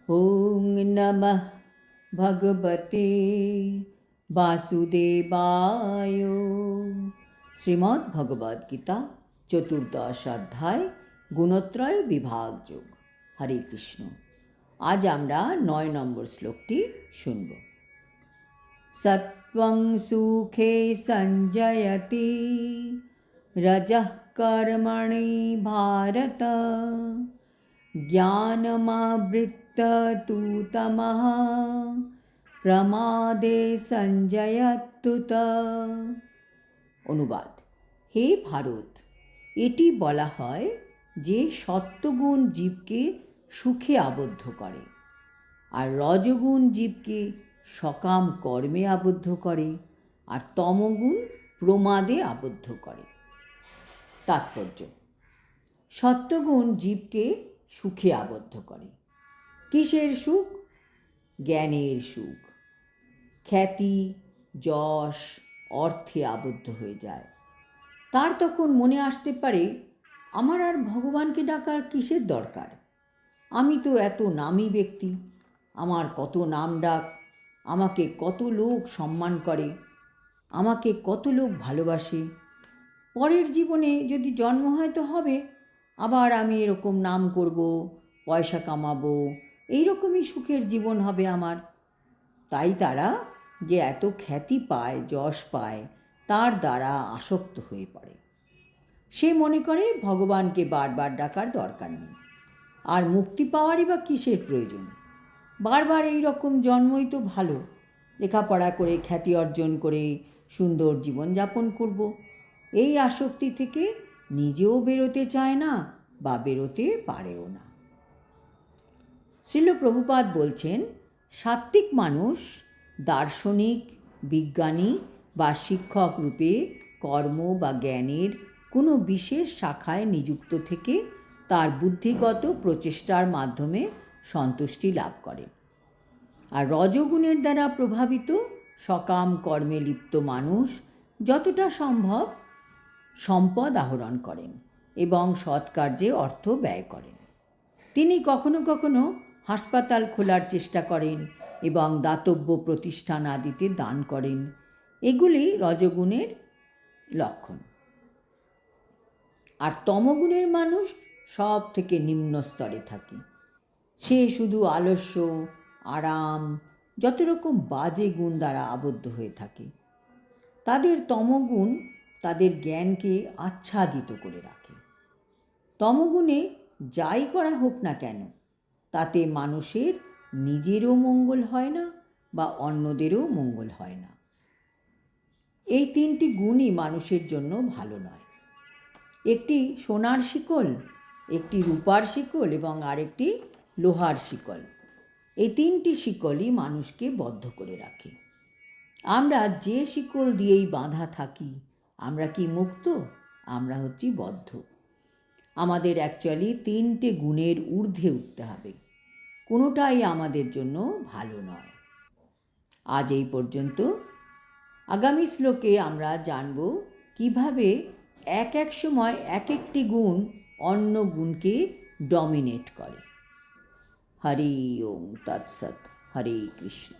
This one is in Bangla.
ওং নমঃ ভগবতে বাসুদেবায়। শ্রীমদ্ ভগবদ গীতা চতুর্দশ অধ্যায় গুণত্রয় বিভাগ যোগ। হরে কৃষ্ণ। আজ আমরা 9 নম্বর শ্লোকটি শুনব। সত্বং সুখে সঞ্জয়তি রজঃ কর্মণি ভারত জ্ঞানমাবৃত্য তু তমঃ প্রমাদে সঞ্জয়ত্যুত। অনুবাদ: হে ভারত, এটি বলা হয় যে সত্ত্বগুণ জীবকে সুখে আবদ্ধ করে, আর রজগুণ জীবকে সকাম কর্মে আবদ্ধ করে, আর তমগুণ প্রমাদে আবদ্ধ করে। তাৎপর্য: সত্ত্বগুণ জীবকে সুখে আবদ্ধ করে। কিসের সুখ? জ্ঞানের সুখ। খ্যাতি, যশ, অর্থে আবদ্ধ হয়ে যায়। তার তখন মনে আসতে পারে, আমার আর ভগবানকে ডাকার কিসের দরকার? আমি তো এত নামী ব্যক্তি, আমার কত নাম ডাক, আমাকে কত লোক সম্মান করে, আমাকে কত লোক ভালোবাসে। পরের জীবনে যদি জন্ম হয় তো হবে, আবার আমি এরকম নাম করব, পয়সা কামাবো, এইরকমই সুখের জীবন হবে আমার। তাই তারা যে এত খ্যাতি পায়, যশ পায়, তার দ্বারা আসক্ত হয়ে পড়ে। সে মনে করে ভগবানকে বারবার ডাকার দরকার নেই, আর মুক্তি পাওয়ারই বা কিসের প্রয়োজন? বারবার এই রকম জন্মই তো ভালো, লেখাপড়া করে খ্যাতি অর্জন করে সুন্দর জীবনযাপন করব। এই আসক্তি থেকে নিজেও বেরোতে চায় না বা বেরোতে পারেও না। শ্রীল প্রভুপাদ বলছেন, সাত্ত্বিক মানুষ দার্শনিক, বিজ্ঞানী বা শিক্ষক রূপে কর্ম বা জ্ঞানের কোনো বিশেষ শাখায় নিযুক্ত থেকে তার বুদ্ধিগত প্রচেষ্টার মাধ্যমে সন্তুষ্টি লাভ করে। আর রজগুণের দ্বারা প্রভাবিত সকাম কর্মে লিপ্ত মানুষ যতটা সম্ভব সম্পদ আহরণ করেন এবং সৎকার্যে অর্থ ব্যয় করেন। তিনি কখনো কখনো হাসপাতাল খোলার চেষ্টা করেন এবং দাতব্য প্রতিষ্ঠান আদিতে দান করেন। এগুলি রজগুণের লক্ষণ। আর তমগুণের মানুষ সব থেকে নিম্ন স্তরে থাকে। সে শুধু আলস্য, আরাম, যত রকম বাজে গুণ দ্বারা আবদ্ধ হয়ে থাকে। তাদের তমগুণ তাদের জ্ঞানকে আচ্ছাদিত করে রাখে। তমগুণে যাই করা হোক না কেন, তাতে মানুষের নিজেরও মঙ্গল হয় না বা অন্যদেরও মঙ্গল হয় না। এই 3টি গুণই মানুষের জন্য ভালো নয়। একটি সোনার শিকল, একটি রূপার শিকল এবং আরেকটি লোহার শিকল। এই 3টি শিকলই মানুষকে বদ্ধ করে রাখে। আমরা যে শিকল দিয়েই বাঁধা থাকি, আমরা কি মুক্ত? আমরা হচ্ছি বদ্ধ। আমাদের অ্যাকচুয়ালি 3টে গুণের ঊর্ধ্বে উঠতে হবে। কোনোটাই আমাদের জন্য ভালো নয়। আজ এই পর্যন্ত। আগামী শ্লোকে আমরা জানব কিভাবে এক এক সময় এক একটি গুণ অন্য গুণকে ডমিনেট করে। হরি ওম তৎসৎ। হরে কৃষ্ণ।